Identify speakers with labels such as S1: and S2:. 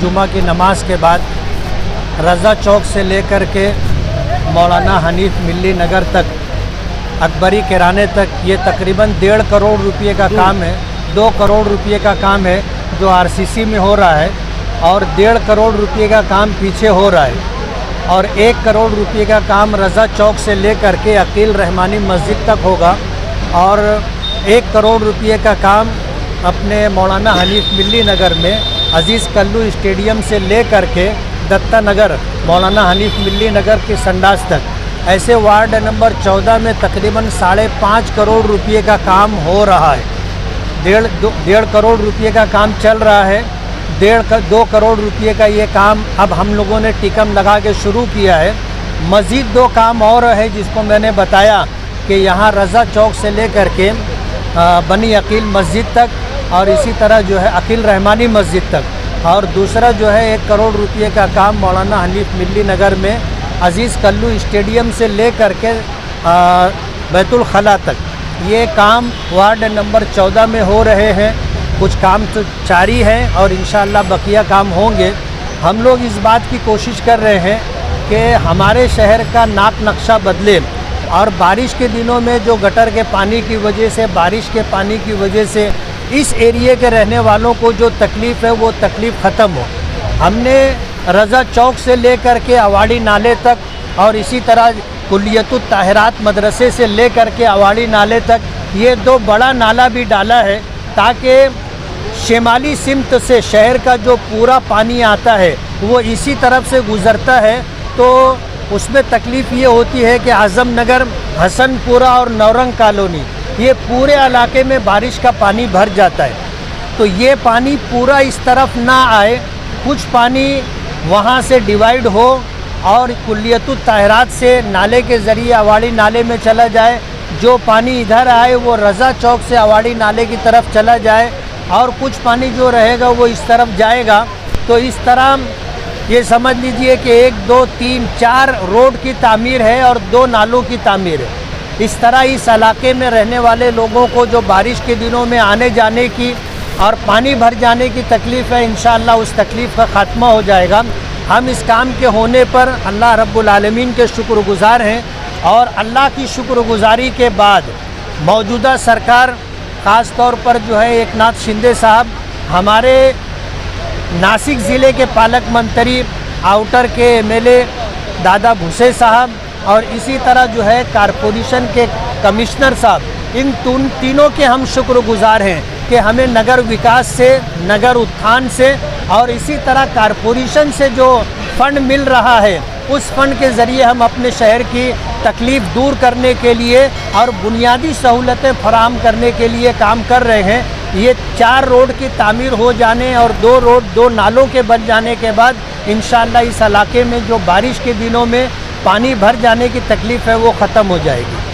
S1: जुमा की नमाज के बाद रज़ा चौक से लेकर के मौलाना हनीफ मिल्ली नगर तक, अकबरी किराने तक, ये तकरीबन 1.5 करोड़ रुपये का काम है। 2 करोड़ रुपये का काम है जो आरसीसी में हो रहा है, और 1.5 करोड़ रुपये का काम पीछे हो रहा है, और 1 करोड़ रुपये का काम रज़ा चौक से लेकर के अकील रहमानी मस्जिद तक होगा, और 1 करोड़ रुपये का काम अपने मौलाना हनीफ मिल्ली नगर में अज़ीज़ कल्लू स्टेडियम से ले कर के दत्ता नगर, मौलाना हनीफ मिल्ली नगर के संडास तक, ऐसे वार्ड नंबर 14 में तकरीबन 5.5 करोड़ रुपये का काम हो रहा है। 1.5 करोड़ रुपये का काम चल रहा है। 2 करोड़ रुपये का ये काम अब हम लोगों ने टिकम लगा के शुरू किया है। मज़ीद 2 काम और है जिसको मैंने बताया कि यहाँ रज़ा चौक से लेकर के बनी अकील मस्जिद तक, और इसी तरह जो है अकील रहमानी मस्जिद तक, और दूसरा जो है 1 करोड़ रुपये का काम मौलाना हनीफ मिल्ली नगर में अज़ीज़ कल्लू स्टेडियम से ले कर के बैतुल खला तक, ये काम वार्ड नंबर 14 में हो रहे हैं। कुछ काम तो जारी हैं और इंशाअल्लाह बकिया काम होंगे। हम लोग इस बात की कोशिश कर रहे हैं कि हमारे शहर का नाक नक्शा बदले, और बारिश के दिनों में जो गटर के पानी की वजह से, बारिश के पानी की वजह से इस एरिए के रहने वालों को जो तकलीफ़ है वो तकलीफ़ ख़त्म हो। हमने रज़ा चौक से लेकर के अवाड़ी नाले तक, और इसी तरह कुलियतुत ताहिरात मदरसे से लेकर के अवाड़ी नाले तक ये 2 बड़ा नाला भी डाला है, ताकि शिमाली सिमत से शहर का जो पूरा पानी आता है वो इसी तरफ से गुज़रता है। तो उसमें तकलीफ़ ये होती है कि आज़म नगर, हसनपुरा और नौरंग कॉलोनी, ये पूरे इलाके में बारिश का पानी भर जाता है। तो ये पानी पूरा इस तरफ ना आए, कुछ पानी वहाँ से डिवाइड हो और कुल्लियतुत ताहिरात से नाले के ज़रिए अवाड़ी नाले में चला जाए। जो पानी इधर आए वो रज़ा चौक से अवाड़ी नाले की तरफ चला जाए, और कुछ पानी जो रहेगा वो इस तरफ जाएगा। तो इस तरह ये समझ लीजिए कि 1, 2, 3, 4 रोड की तामीर है और 2 नालों की तामीर है। इस तरह इस इलाके में रहने वाले लोगों को जो बारिश के दिनों में आने जाने की और पानी भर जाने की तकलीफ़ है, इंशाअल्लाह उस तकलीफ़ का ख़ात्मा हो जाएगा। हम इस काम के होने पर अल्लाह रब्बुल आलमीन के शुक्रगुज़ार हैं, और अल्लाह की शुक्रगुज़ारी के बाद मौजूदा सरकार, ख़ास तौर पर जो है एकनाथ शिंदे साहब, हमारे नासिक ज़िले के पालक मंत्री, आउटर के एमएलए दादा भूसे साहब, और इसी तरह जो है कारपोरेशन के कमिश्नर साहब, इन तीनों के हम शुक्रगुज़ार हैं कि हमें नगर विकास से, नगर उत्थान से, और इसी तरह कारपोरेशन से जो फ़ंड मिल रहा है उस फ़ंड के ज़रिए हम अपने शहर की तकलीफ़ दूर करने के लिए और बुनियादी सहूलतें फराहम करने के लिए काम कर रहे हैं। ये 4 रोड की तामीर हो जाने और 2 नालों के बन जाने के बाद इंशाअल्लाह इस इलाके में जो बारिश के दिनों में पानी भर जाने की तकलीफ़ है वो ख़त्म हो जाएगी।